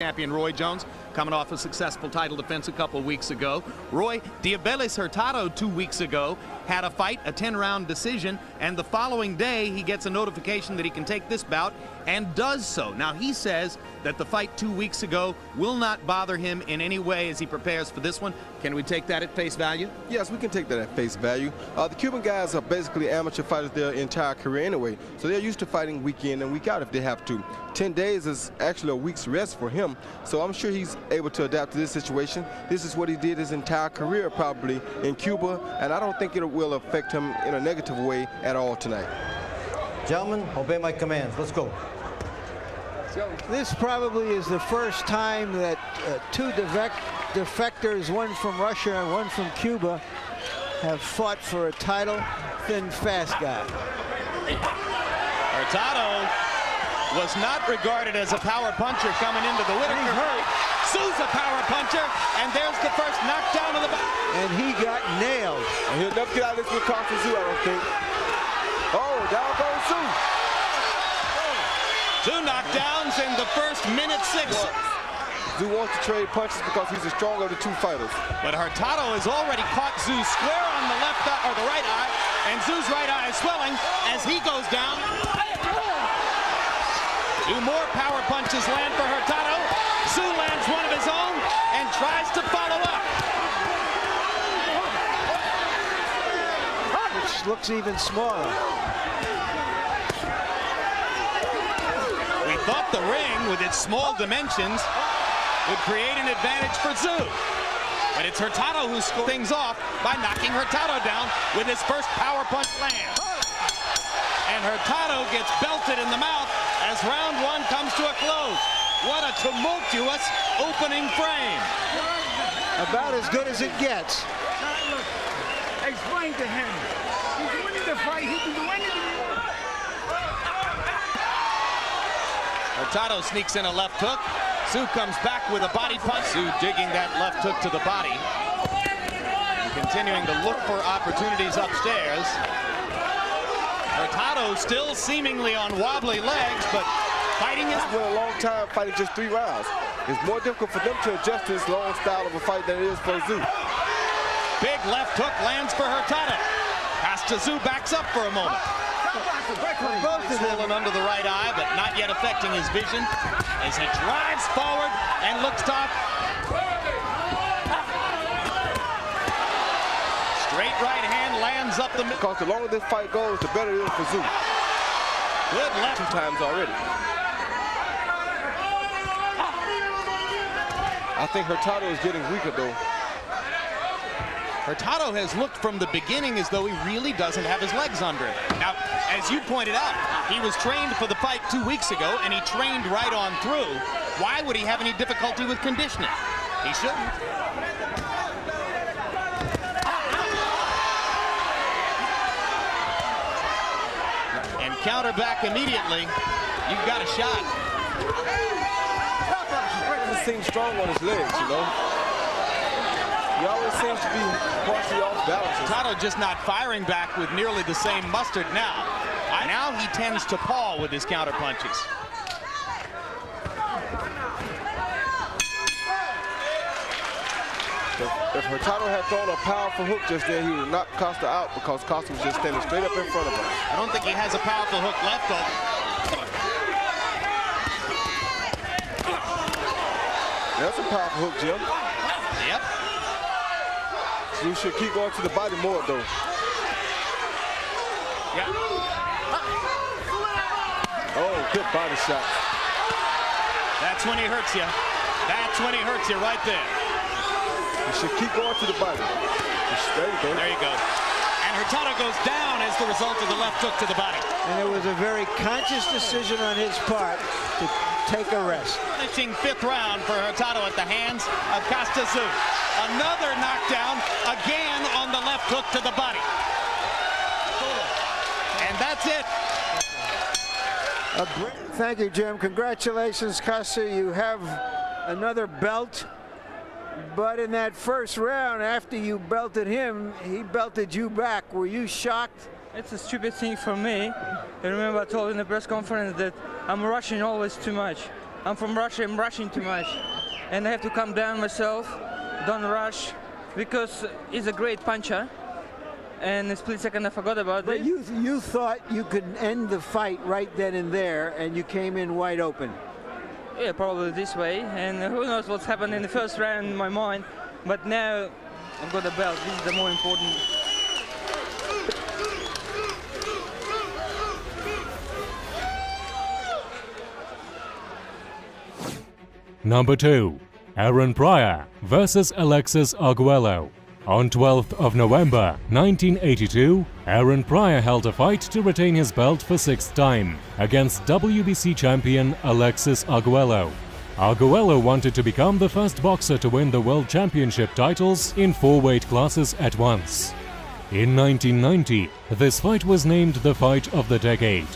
Champion Roy Jones coming off a successful title defense a couple weeks ago. Roy, Diabeles Hurtado 2 weeks ago had a fight, a 10-round decision, and the following day he gets a notification that he can take this bout and does so. Now he says that the fight 2 weeks ago will not bother him in any way as he prepares for this one. Can we take that at face value? Yes, we can take that at face value. The Cuban guys are basically amateur fighters their entire career anyway, so they're used to fighting week in and week out if they have to. 10 days is actually a week's rest for him, so I'm sure he's able to adapt to this situation. This is what he did his entire career probably in Cuba, and I don't think it will affect him in a negative way at all tonight. Gentlemen, obey my commands. Let's go. This probably is the first time that two defectors, one from Russia and one from Cuba, have fought for a title. Thin, fast guy. Hurtado was not regarded as a power puncher coming into the Whitaker fight. Sue's a power puncher, and there's the first knockdown of the bout. And he got nailed. And he'll never get out of this with Costa Sue, I don't think. Oh, down goes Sue. Two knockdowns in the first minute 6. Sue wants to trade punches because he's the stronger of the two fighters. But Hurtado has already caught Sue square on the left eye, or the right eye, and Sue's right eye is swelling as he goes down. 2 more power punches land for Hurtado. Sue lands one of his own and tries to follow up. Which looks even smaller. We thought the ring, with its small dimensions, would create an advantage for Sue. But it's Hurtado who scores things off by knocking Hurtado down with his first power punch land. And Hurtado gets belted in the mouth as round 1 comes to a close. What a tumultuous opening frame. About as good as it gets. Look, explain to him. He's winning the fight. He can do anything he wants. Hurtado sneaks in a left hook. Sue comes back with a body punch. Sue digging that left hook to the body. And continuing to look for opportunities upstairs. Hurtado still seemingly on wobbly legs, but fighting is for a long time, fighting just 3 rounds. It's more difficult for them to adjust to this long style of a fight than it is for Sue. Big left hook lands for Hurtado. Costa Sue backs up for a moment. Swollen under the right eye, but not yet affecting his vision as he drives forward and looks top. Straight right hand lands up the middle. Because the longer this fight goes, the better it is for Sue. Good left. 2 times already. I think Hurtado is getting weaker though. Hurtado has looked from the beginning as though he really doesn't have his legs under him. Now, as you pointed out, he was trained for the fight 2 weeks ago, and he trained right on through. Why would he have any difficulty with conditioning? He shouldn't. And counter back immediately. You've got a shot. He doesn't seem strong on his legs, you know. He always seems to be partially off balance. Hurtado just not firing back with nearly the same mustard now. Now he tends to paw with his counter punches. If Hurtado had thrown a powerful hook just then, he would knock Costa out because Costa was just standing straight up in front of him. I don't think he has a powerful hook left, though. That's a powerful hook, Jim. Yep. You should keep going to the body more, though. Yeah. Oh, good body shot. That's when he hurts you. That's when he hurts you right there. You should keep going to the body. There you go. There you go. And Hurtado goes down as the result of the left hook to the body. And it was a very conscious decision on his part to take a rest. Finishing 5th round for Hurtado at the hands of Costa Sue. Another knockdown, again on the left hook to the body. And that's it. Thank you, Jim. Congratulations, Costa. You have another belt. But in that first round, after you belted him, he belted you back. Were you shocked? It's a stupid thing for me. I remember I told in the press conference that I'm rushing always too much. I'm from Russia, I'm rushing too much. And I have to calm down myself, don't rush, because he's a great puncher. And a split second I forgot about But it. you thought you could end the fight right then and there, and you came in wide open. Yeah, probably this way. And who knows what's happened in the first round in my mind. But now I've got the belt. This is the more important. Number 2. Aaron Pryor versus Alexis Arguello. On 12th of November 1982, Aaron Pryor held a fight to retain his belt for 6th time against WBC champion Alexis Arguello. Arguello wanted to become the first boxer to win the World Championship titles in 4 weight classes at once. In 1990, this fight was named the Fight of the Decade.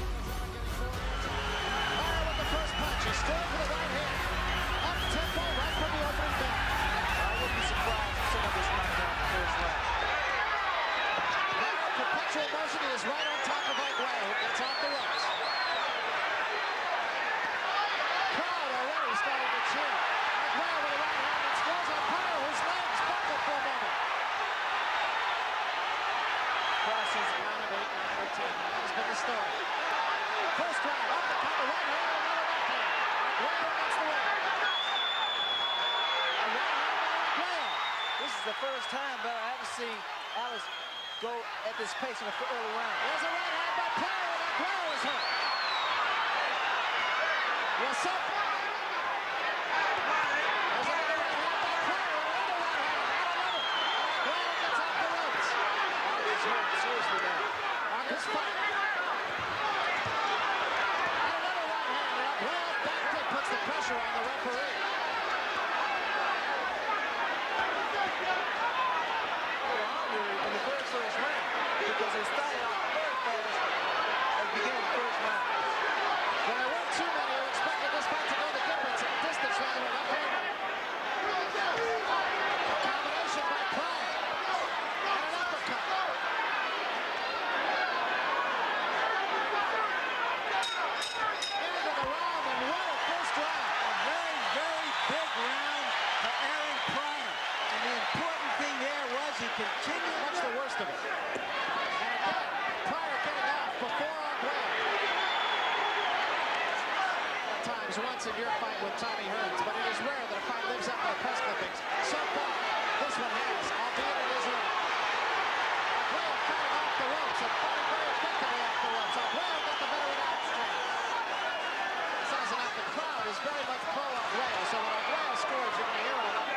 This is the first time, but I haven't seen Alice go at this pace in the early round. There's a right hand by Pryor, and Arguello is hurt. Yes, up. There's another right hand by Pryor, another right hand, and another. Arguello gets off the ropes. He's hurt seriously now. On this fight. And another right hand, and Arguello back kick puts the pressure on the referee. Because they started off very fast and began the first round. When there weren't too many who expected this fight to go the distance rather than uphill. A combination by Pryor and an uppercut. Into the round, and what a first round. A very, very big round for Aaron Pryor. And the important thing there was he continued. That's the worst of it. Pryor getting off before Arguello. At times, once in your fight with Tommy Hearns, but it is rare that a fight lives up to the press clippings. So far, this one has, albeit it is early. Arguello cutting off the ropes and fighting very effectively off the ropes. Arguello got the better of that exchange. Says enough, the crowd is very much pro Arguello, so when Arguello scores, you're going to hear it a lot.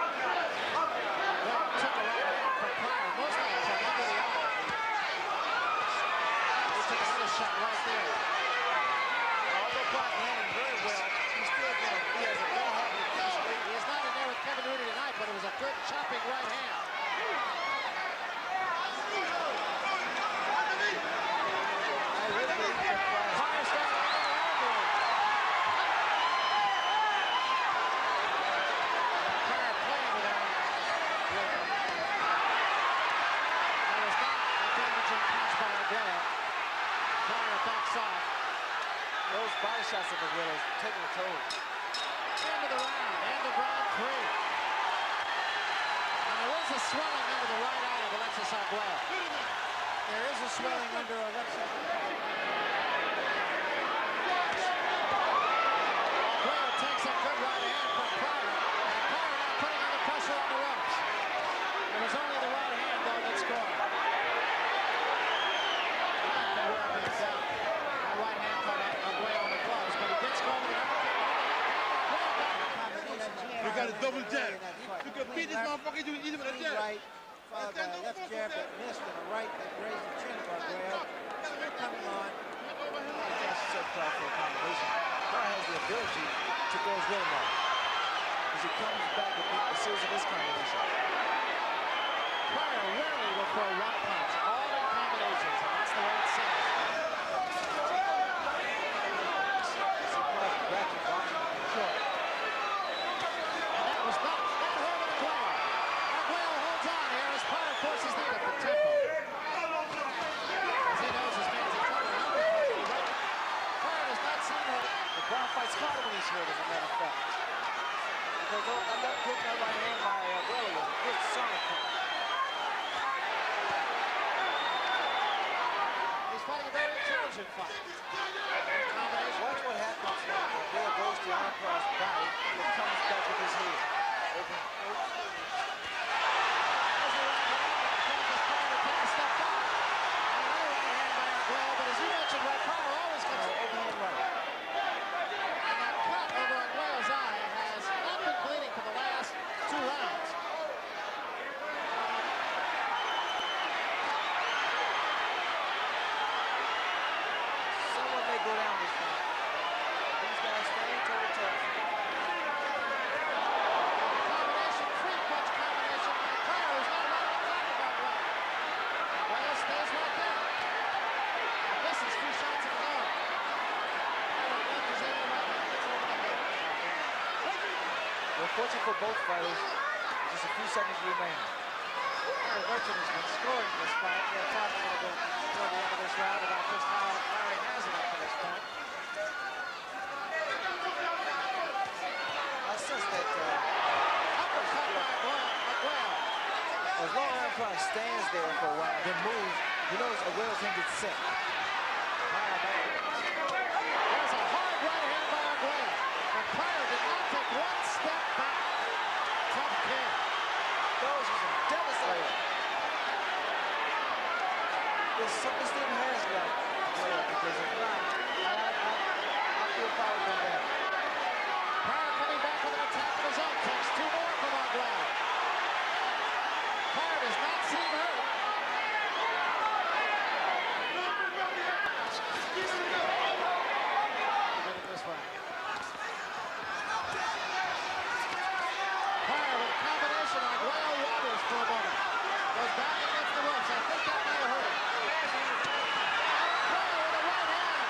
Arguello took a right hand from Pryor, most of it from under the eye. Took another shot right there. Although Pryor landing very well, he's still going to, he has a very heavy finish. He is not in there with Kevin Rudy tonight, but it was a good chopping right hand. Pryor standing in the elbow. Pryor playing with him. That was not a damaging punch by Arguello. Pryor backs off. Those body shots of Arguello taking a toll. End of the round, end of round 3. And there is a swelling under the right eye of Alexis Arguello. There is a swelling under Alexis. Arguello takes a good right hand from Pryor. And Pryor now putting under pressure on the ropes. It was only the right hand, though, that scored. Right hand caught Arguello on the gloves, but he did score with an uppercut. You got a double jab. You can beat this motherfucker, you can eat him with a jab. Right, followed by a left jab that missed and a right that grazed the chin of Arguello. Coming on. That's so tough for a combination. Pryor has the ability to go his rhythm off. As he comes back with a series of his combination. Pryor rarely will throw one punch, all in combinations, and that's the way it sounds. Fights harder when he's because that left hook, that right hand by Aguero was a good solid punch. He's fighting a very intelligent fight. Combination. Watch what happens when Aguero goes to arm cross body and it comes back with his head. Open. Fortunate for both fighters, just a few seconds remain. Larry Merchant has been scoring this fight. We'll talk a little bit toward the end of this round about just how Larry has it up to this point. I sense that Uppercut by Aguero. as long as Pryor stands there for a while, then moves, you notice Aguero can get set. There's a hard right hand by Aguero. But Pryor did not take one step back. Tough kick. Those are some devastating. There's something Stephen has got Aguero, because if not, I feel Pryor go down. Pryor coming back with an attack of his own. Takes two more from Aguero. Pryor does not seem hurt. This round. Pryor with a combination. Aguero wobbles for a moment. Goes back against the ropes. I think that might have hurt him. Pryor with a right hand.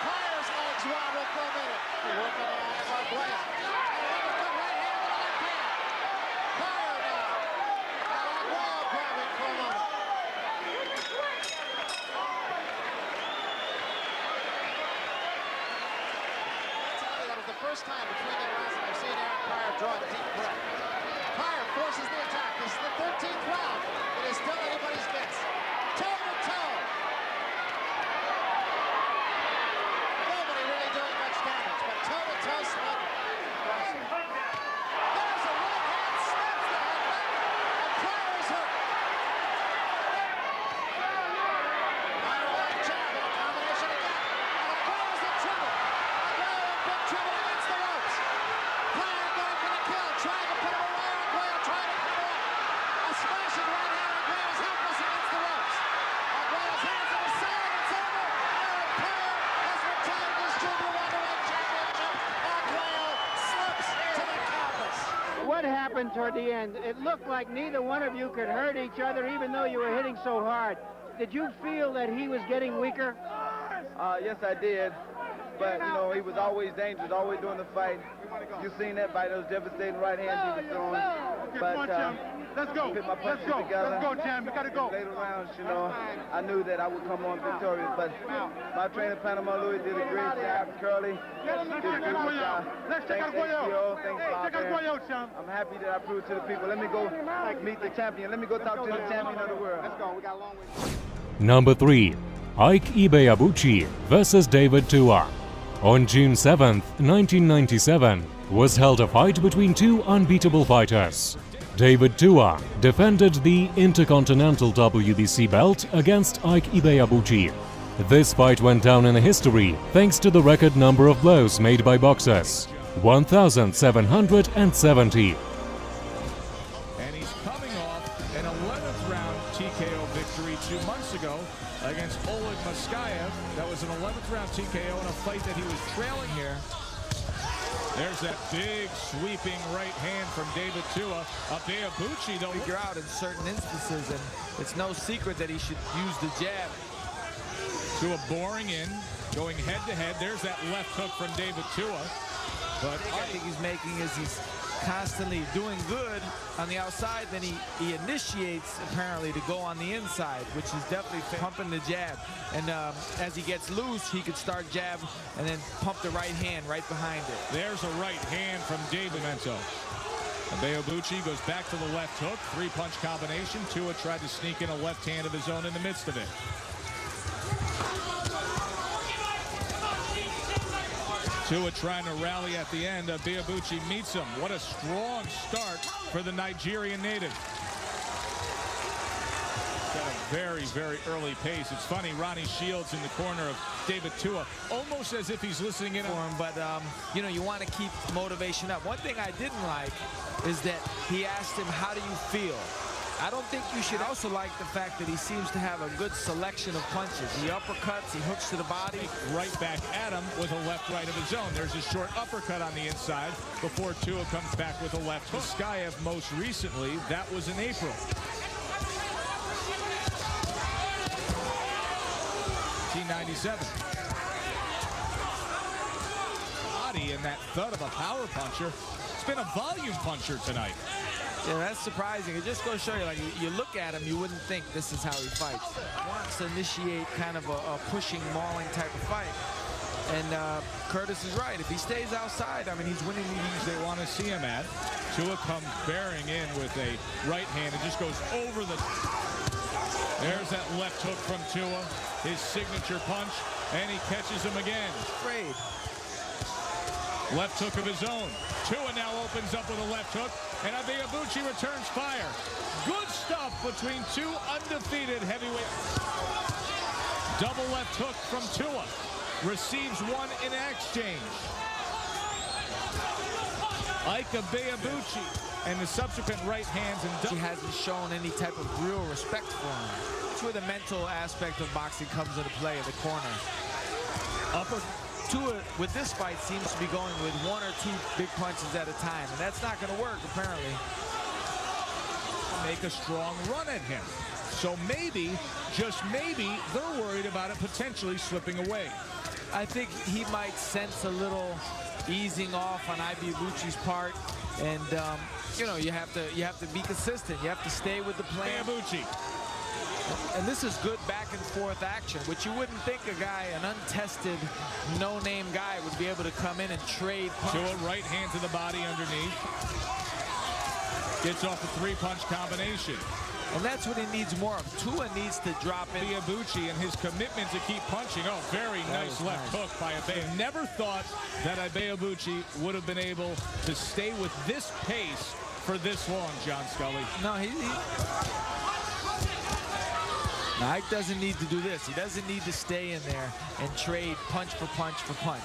Pryor's legs wobble for a minute. Working the eye of Aguero. Another good right hand with a left hand. Pryor now. Now Aguero grabbing for a moment. That was the first time between the rounds that I've seen Aaron Pryor draw a deep breath. Pryor forces the attack. This is the 13th round. It is still anybody's guess. Toe to toe. Nobody really doing much damage, but toe to toe slugging. There's a right hand, snaps the headlock, and Pryor is hurt. Pryor with a jab and a combination again. And Aguero's in trouble. Aguero in big trouble against the ropes. Pryor going for the kill, trying to put him away. Aguero trying to cover up. A smashing right hand. Aguero's helpless against the ropes. Aguero's hands on his side. It's over. Aaron Pryor has retained his junior welterweight championship. Aguero slips to the canvas. What happened toward the end? It looked like neither one of you could hurt each other, even though you were hitting so hard. Did you feel that he was getting weaker? Yes, I did. But, you know, he was always dangerous, always doing the fight. You seen that fight, those devastating right hands he was throwing. But Let's go. put my punches together. Let's go, champ. We gotta go. Later rounds, you know, I knew that I would come on victorious. But my trainer, Panama Louis, did a great job. Curly did a good job. Let's check out Thanks, Aguero. thanks, Hey, check out Bob. Aguero, champ. I'm happy that I proved to the people. Let me go meet the champion. Let me go talk to the champion of the world. Let's go. We got a long way. Number 3. Ike Ibeabuchi versus David Tua. On June 7, 1997, was held a fight between two unbeatable fighters. David Tua defended the Intercontinental WBC belt against Ike Ibeabuchi. This fight went down in history thanks to the record number of blows made by boxers, 1,770. And he's coming off an 11th round TKO victory 2 months ago against Oleg Muskayev. That was an 11th round TKO in a fight that he was trailing here. There's that big sweeping right hand from David Tua. Ibeabuchi, though, Figure out in certain instances, and it's no secret that he should use the jab. Tua boring in, going head to head. There's that left hook from David Tua. But I think he's making is he's constantly doing good on the outside, then he initiates apparently to go on the inside, which is definitely pumping the jab. And as he gets loose, he could start jab and then pump the right hand right behind it. There's a right hand from David Mento. Abeobuchi goes back to the left hook, three-punch combination. Tua tried to sneak in a left hand of his own in the midst of it. Tua trying to rally at the end. Abeobuchi meets him. What a strong start for the Nigerian native. Got a very, very early pace. It's funny, Ronnie Shields in the corner of David Tua, almost as if he's listening in for him, but you know, you want to keep motivation up. One thing I didn't like is that he asked him, how do you feel? I don't think you should. Also like the fact that he seems to have a good selection of punches. He uppercuts, he hooks to the body. Right back at him with a left-right of his own. There's a short uppercut on the inside before Tua comes back with a left hook. Muskayev most recently, that was in April. 1997. Body and that thud of a power puncher. It's been a volume puncher tonight. Yeah, that's surprising. It just goes to show you, like, you look at him, you wouldn't think this is how he fights. He wants to initiate kind of a pushing, mauling type of fight. And Curtis is right. If he stays outside, I mean, he's winning the games they want to see him at. Tua comes bearing in with a right hand. It just goes over the... There's that left hook from Tua, his signature punch, and he catches him again. Afraid. Left hook of his own. Tua now opens up with a left hook, and Abeobuchi returns fire. Good stuff between two undefeated heavyweights. Double left hook from Tua. Receives one in exchange. Ike Abeobuchi and the subsequent right hands. And he hasn't shown any type of real respect for him. That's where the mental aspect of boxing comes into play in the corner. Tua, with this fight, seems to be going with one or two big punches at a time, and that's not going to work, apparently. Make a strong run at him. So maybe, just maybe, they're worried about it potentially slipping away. I think he might sense a little easing off on Abeobuchi's part, and you know, you have to be consistent. You have to stay with the plan. Abeobuchi. And this is good back and forth action, which you wouldn't think a guy, an untested, no-name guy, would be able to come in and trade punches. Tua right hand to the body underneath. Gets off a three-punch combination. And that's what he needs more of. Tua needs to drop in. Abeobuchi and his commitment to keep punching. Oh, very nice left hook by Abeobuchi. Never thought that Abeobuchi would have been able to stay with this pace for this long, John Scully. No, Ike doesn't need to do this. He doesn't need to stay in there and trade punch for punch for punch.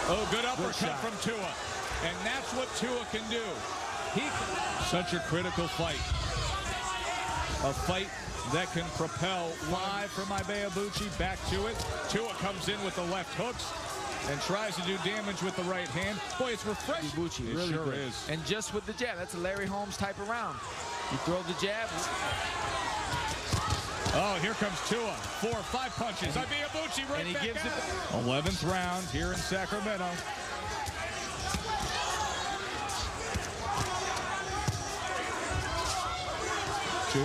Oh, good uppercut from Tua. And that's what Tua can do. Such a critical fight. A fight that can propel live from Abeobuchi back to it. Tua comes in with the left hooks and tries to do damage with the right hand. Boy, it's refreshing. Abeobuchi, it really sure good. is. And just with the jab, that's a Larry Holmes type of round. You throw the jab. Oh, here comes Tua. 4 or 5 punches. Abeobuchi right back at it. 11th round here in Sacramento.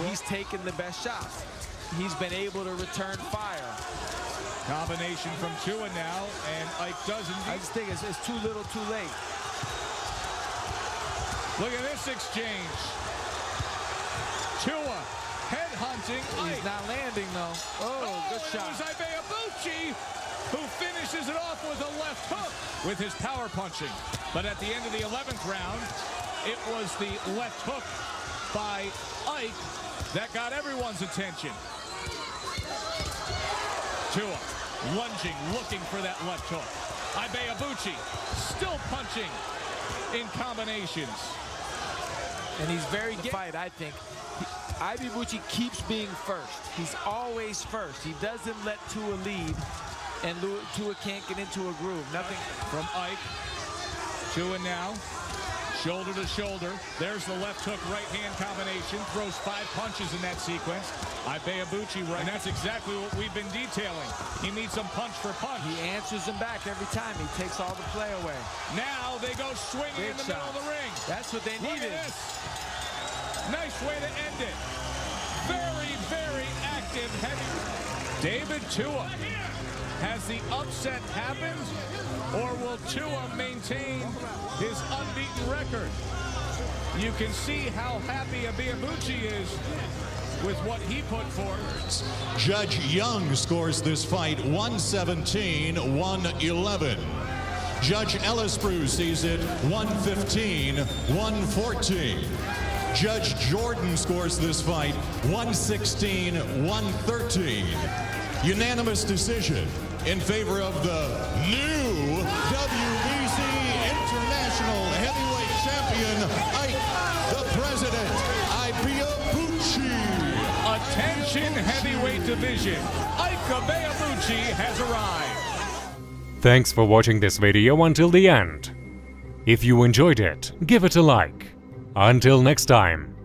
He's taken the best shots. He's been able to return fire. Combination from Tua now, and Ike doesn't. I just think it's too little, too late. Look at this exchange. Tua head hunting. He's not landing though. Oh, good shot. It was Abeobuchi who finishes it off with a left hook with his power punching. But at the end of the 11th round, it was the left hook by Ike that got everyone's attention. Tua lunging, looking for that left hook. Abeobuchi still punching in combinations. And he's very good fight, I think. Abeobuchi keeps being first. He's always first. He doesn't let Tua lead, and Tua can't get into a groove. Nothing from Ike. Tua now, shoulder to shoulder. There's the left hook, right hand combination. Throws 5 punches in that sequence. Abeobuchi, right. And that's exactly what we've been detailing. He needs some punch for punch. He answers him back every time. He takes all the play away. Now they go swinging in the middle of the ring. That's what they needed. Look at this. Nice way to end it. Very, very active heavy. David Tua. Has the upset happened, or will Tua maintain his unbeaten record? You can see how happy Abiyabuchi is with what he put forth. Judge Young scores this fight 117-111. Judge Ellisbrew sees it 115-114. Judge Jordan scores this fight 116-113. Unanimous decision in favor of the new WBC International Heavyweight Champion, Ike, the President, Abiyabuchi. Attention heavyweight division, Ike Abiyabuchi has arrived. Thanks for watching this video until the end. If you enjoyed it, give it a like. Until next time.